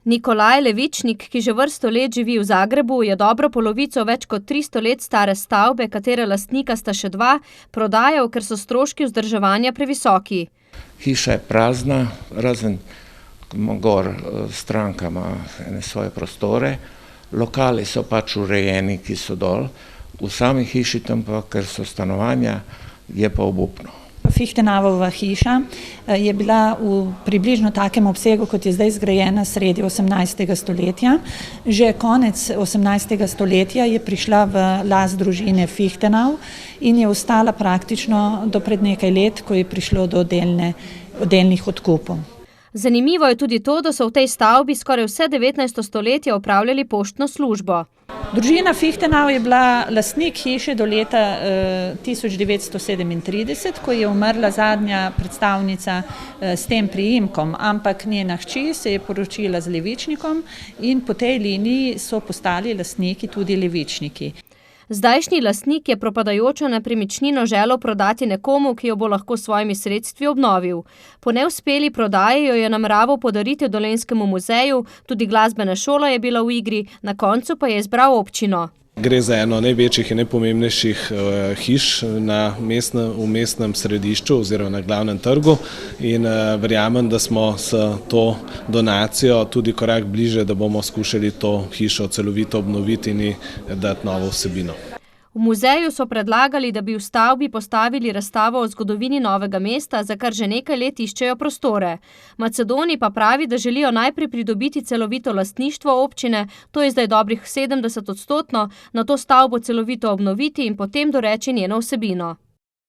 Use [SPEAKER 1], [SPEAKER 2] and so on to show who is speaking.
[SPEAKER 1] Nikolaj Levičnik, ki že vrsto let živi v Zagrebu, je dobro polovico več kot 300 let stare stavbe, katere lastnika sta še dva, prodajal, ker so stroški vzdrževanja previsoki.
[SPEAKER 2] Hiša je prazna, razen gor stranka ima svoje prostore. Lokali so pač urejeni, ki so dol. V sami hiši tam pa, ker so stanovanja, je pa obupno.
[SPEAKER 3] Fichtenauova hiša je bila v približno takem obsegu, kot je zdaj zgrajena sredi 18. stoletja. Že konec 18. stoletja je prišla v last družine Fichtenau in je ostala praktično do pred nekaj let, ko je prišlo do delnih odkupov.
[SPEAKER 1] Zanimivo je tudi to, da so v tej stavbi skoraj vse 19. stoletje opravljali poštno službo.
[SPEAKER 3] Družina Fichtenau je bila lastnik hiše do leta 1937, ko je umrla zadnja predstavnica s tem priimkom, ampak njena hči se je poročila z Levičnikom in po tej liniji so postali lastniki tudi Levičniki.
[SPEAKER 1] Zdajšnji lastnik je propadajočo nepremičnino želel prodati nekomu, ki jo bo lahko s svojimi sredstvi obnovil. Po neuspeli prodaji jo je nameraval podariti Dolenjskemu muzeju, tudi glasbena šola je bila v igri, na koncu pa je izbral občino.
[SPEAKER 4] Gre za eno največjih in najpomembnejših hiš v mestnem središču oziroma na glavnem trgu in verjamem, da smo s to donacijo tudi korak bliže, da bomo skušali to hišo celovito obnoviti in dati novo vsebino.
[SPEAKER 1] V muzeju so predlagali, da bi v stavbi postavili razstavo o zgodovini Novega mesta, za kar že nekaj let iščejo prostore. Macedoni pa pravi, da želijo najprej pridobiti celovito lastništvo občine, to je zdaj dobrih 70%, nato stavbo celovito obnoviti in potem doreči njeno vsebino.